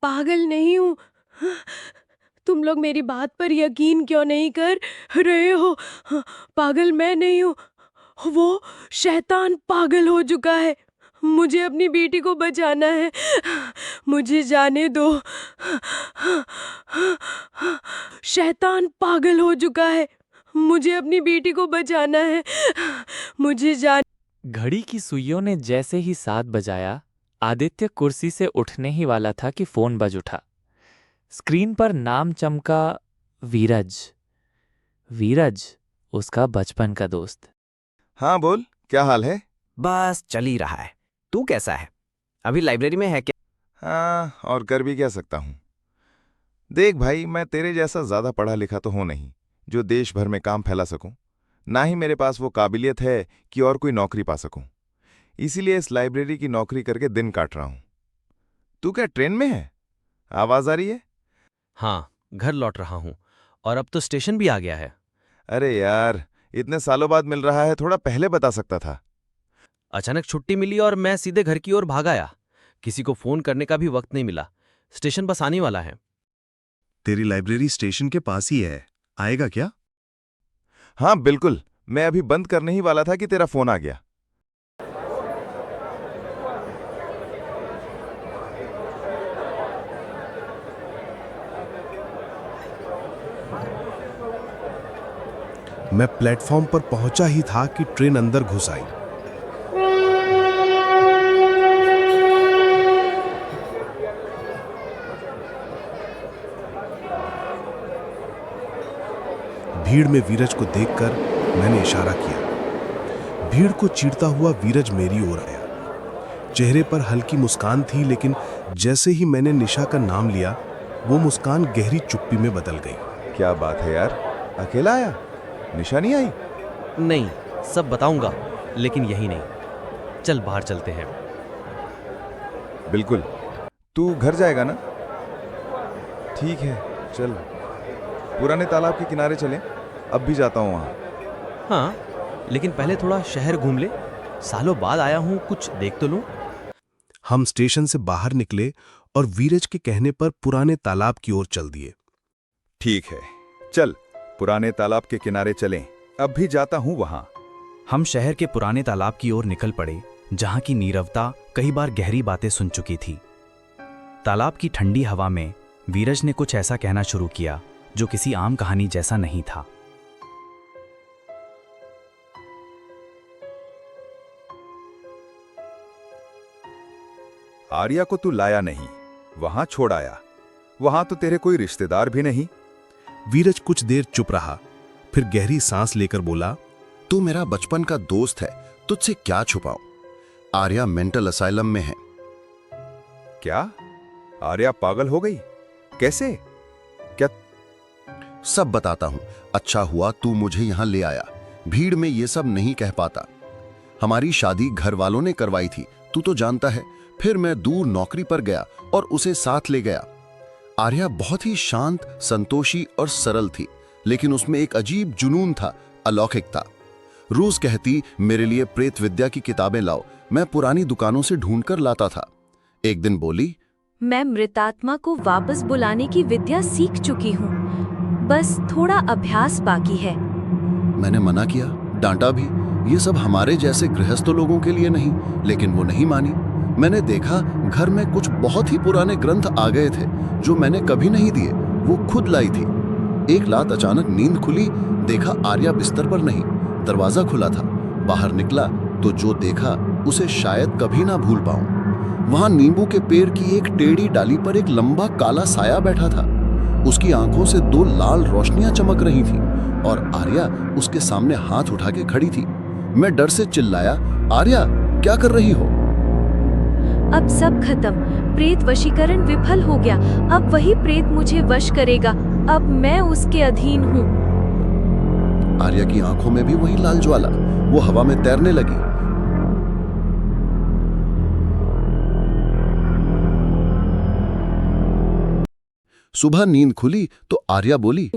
पागल नहीं हूँ। तुम लोग मेरी बात पर यकीन क्यों नहीं कर रहे हो? पागल मैं नहीं हूँ, वो शैतान पागल हो चुका है। मुझे अपनी बेटी को बचाना है, मुझे जाने दो। शैतान पागल हो चुका है, मुझे अपनी बेटी को बचाना है, मुझे जान। घड़ी की सुइयों ने जैसे ही 7 बजाया, आदित्य कुर्सी से उठने ही वाला था कि फोन बज उठा। स्क्रीन पर नाम चमका, वीरज। वीरज, उसका बचपन का दोस्त। हाँ बोल, क्या हाल है? बस चल ही रहा है। तू कैसा है? अभी लाइब्रेरी में है क्या? हाँ, और कर भी क्या सकता हूँ। देख भाई, मैं तेरे जैसा ज्यादा पढ़ा लिखा तो हूँ नहीं जो देश भर में काम फैला सकूं। ना ही मेरे पास वो काबिलियत है कि और कोई नौकरी पा सकूं। इसीलिए इस लाइब्रेरी की नौकरी करके दिन काट रहा हूं। तू क्या ट्रेन में है? आवाज आ रही है? हाँ, घर लौट रहा हूँ और अब तो स्टेशन भी आ गया है। अरे यार, इतने सालों बाद मिल रहा है, थोड़ा पहले बता सकता था। अचानक छुट्टी मिली और मैं सीधे घर की ओर भाग आया। किसी को फोन करने का भी वक्त नहीं मिला। स्टेशन बस आने वाला है। तेरी लाइब्रेरी स्टेशन के पास ही है, आएगा क्या? हाँ बिल्कुल, मैं अभी बंद करने ही वाला था कि तेरा फोन आ गया। मैं प्लेटफॉर्म पर पहुंचा ही था कि ट्रेन अंदर घुस आई। भीड़ में वीरज को देखकर मैंने इशारा किया। भीड़ को चीरता हुआ वीरज मेरी ओर आया। चेहरे पर हल्की मुस्कान थी, लेकिन जैसे ही मैंने निशा का नाम लिया, वो मुस्कान गहरी चुप्पी में बदल गई। क्या बात है यार, अकेला आया? निशा नहीं आई? नहीं, सब बताऊंगा, लेकिन यही नहीं। चल बाहर चलते हैं। बिल्कुल। तू घर जाएगा ना? ठीक है, चल पुराने तालाब के किनारे चलें। अब भी जाता हूँ वहाँ। हाँ, लेकिन पहले थोड़ा शहर घूम ले। सालों बाद आया हूँ, कुछ देख तो लूं। हम स्टेशन से बाहर निकले और वीरज के कहने पर पुराने तालाब की ओर चल दिए। ठीक है, चल पुराने तालाब के किनारे चलें। अब भी जाता हूँ वहाँ। हम शहर के पुराने तालाब की ओर निकल पड़े, जहां की नीरवता कई बार गहरी बातें सुन चुकी थी। तालाब की ठंडी हवा में वीरज ने कुछ ऐसा कहना शुरू किया जो किसी आम कहानी जैसा नहीं था। आर्या को तू लाया नहीं, वहां छोड़ आया। वहां तो तेरे कोई रिश्तेदार भी नहीं। वीरज कुछ देर चुप रहा, फिर गहरी सांस लेकर बोला, तू मेरा बचपन का दोस्त है, तुझसे क्या छुपाऊं। आर्या मेंटल असाइलम में है। क्या? आर्या पागल हो गई? कैसे? क्या? सब बताता हूं। अच्छा हुआ तू मुझे यहां ले आया। भीड़ में ये सब नहीं कह पाता। हमारी शादी घर वालों ने करवाई थी, तू तो जानता है। फिर मैं दूर नौकरी पर गया और उसे साथ ले गया। आर्या बहुत ही शांत, संतोषी और सरल थी, लेकिन उसमें एक अजीब जुनून था, अलौकिकता। रोज कहती, मेरे लिए प्रेत विद्या की किताबें लाओ। मैं पुरानी दुकानों से ढूंढकर लाता था। एक दिन बोली, मैं मृतात्मा को वापस बुलाने की विद्या सीख चुकी हूँ, बस थोड़ा अभ्यास बाकी है। मैंने मना किया, डांटा भी। ये सब हमारे जैसे गृहस्थ लोगों के लिए नहीं, लेकिन वो नहीं मानी। मैंने देखा घर में कुछ बहुत ही पुराने ग्रंथ आ गए थे जो मैंने कभी नहीं दिए, वो खुद लाई थी। एक रात अचानक नींद खुली, देखा आर्या बिस्तर पर नहीं, दरवाजा खुला था। बाहर निकला तो जो देखा उसे शायद कभी ना भूल पाऊं। वहां नींबू के पेड़ की एक टेढ़ी डाली पर एक लंबा काला साया बैठा था। उसकी आंखों से 2 लाल रोशनियां चमक रही थी और आर्या उसके सामने हाथ उठा के खड़ी थी। मैं डर से चिल्लाया, आर्या क्या कर रही हो? अब सब खत्म, प्रेत वशीकरण विफल हो गया। अब वही प्रेत मुझे वश करेगा, अब मैं उसके अधीन हूँ। आर्या की आंखों में भी वही लाल ज्वाला, वो हवा में तैरने लगी। सुबह नींद खुली तो आर्या बोली,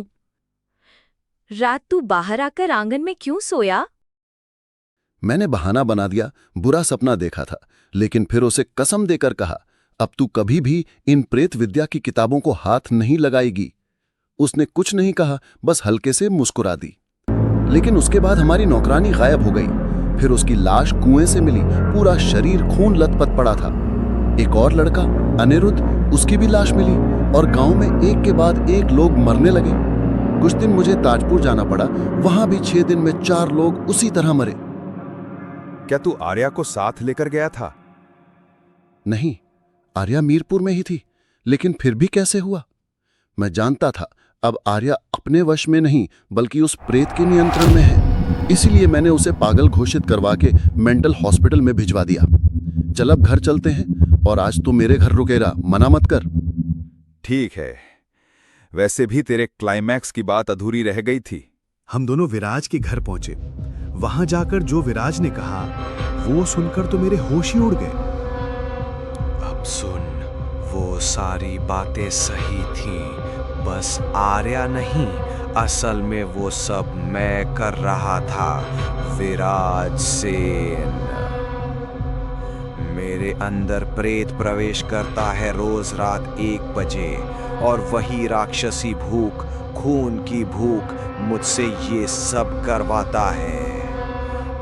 रात तू बाहर आकर आंगन में क्यों सोया? मैंने बहाना बना दिया, बुरा सपना देखा था। लेकिन फिर उसे कसम देकर कहा, अब तू कभी भी इन प्रेत विद्या की किताबों को हाथ नहीं लगाएगी। उसने कुछ नहीं कहा, बस हल्के से मुस्कुरा दी। लेकिन उसके बाद हमारी नौकरानी गायब हो गई। फिर उसकी लाश कुएं से मिली, पूरा शरीर खून लथपथ पड़ा था। एक और लड़का अनिरुद्ध, उसकी भी लाश मिली और गांव में एक के बाद एक लोग मरने लगे। कुछ दिन मुझे ताजपुर जाना पड़ा, वहां भी 6 दिन में 4 लोग उसी तरह मरे। क्या तू आर्या को साथ लेकर गया था? नहीं, आर्या मीरपुर में ही थी, लेकिन फिर भी कैसे हुआ? मैं जानता था अब आर्या अपने वश में नहीं बल्कि उस प्रेत के नियंत्रण में है। इसीलिए मैंने उसे पागल घोषित करवा के मेंटल हॉस्पिटल में भिजवा दिया। चल अब घर चलते हैं, और आज तू मेरे घर रुकेगा, मना मत कर। ठीक है, वैसे भी तेरे क्लाइमैक्स की बात अधूरी रह गई थी। हम दोनों विराज के घर पहुंचे। वहां जाकर जो विराज ने कहा वो सुनकर तो मेरे होश ही उड़ गए। अब सुन, वो सारी बातें सही थीं, बस आर्या नहीं, असल में वो सब मैं कर रहा था। विराज सेन। मेरे अंदर प्रेत प्रवेश करता है रोज रात 1 बजे, और वही राक्षसी भूख, खून की भूख मुझसे ये सब करवाता है।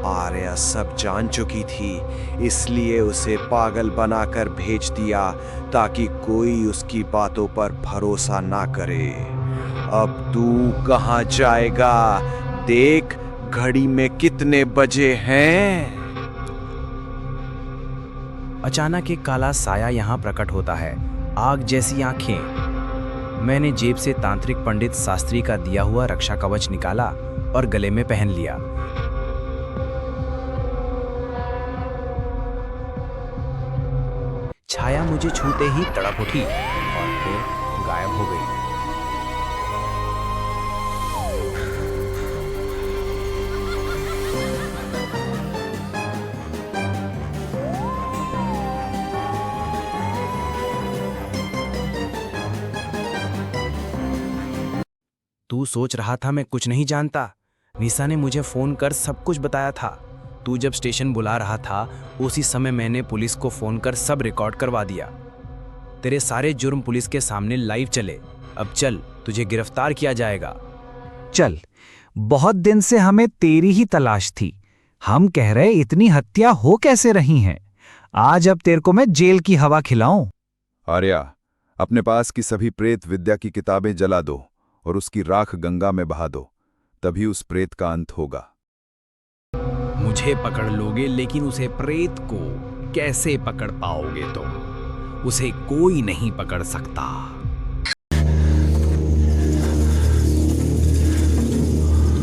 आर्या सब जान चुकी थी, इसलिए उसे पागल बनाकर भेज दिया ताकि कोई उसकी बातों पर भरोसा ना करे। अब तू कहाँ जाएगा? देख घड़ी में कितने बजे हैं। अचानक एक काला साया यहाँ प्रकट होता है, आग जैसी आंखें। मैंने जेब से तांत्रिक पंडित शास्त्री का दिया हुआ रक्षा कवच निकाला और गले में पहन लिया। छाया मुझे छूते ही तड़प उठी और फिर गायब हो गई। तू सोच रहा था मैं कुछ नहीं जानता। निशा ने मुझे फोन कर सब कुछ बताया था। तू जब स्टेशन बुला रहा था उसी समय मैंने पुलिस को फोन कर सब रिकॉर्ड करवा दिया। तेरे सारे जुर्म पुलिस के सामने लाइव चले। अब चल, तुझे गिरफ्तार किया जाएगा। चल, बहुत दिन से हमें तेरी ही तलाश थी। हम कह रहे इतनी हत्या हो कैसे रही हैं। आज अब तेरे को मैं जेल की हवा खिलाऊं। आर्या, अपने पास की सभी प्रेत विद्या की किताबें जला दो और उसकी राख गंगा में बहा दो, तभी उस प्रेत का अंत होगा। मुझे पकड़ लोगे, लेकिन उसे प्रेत को कैसे पकड़ पाओगे तुम? उसे कोई नहीं पकड़ सकता।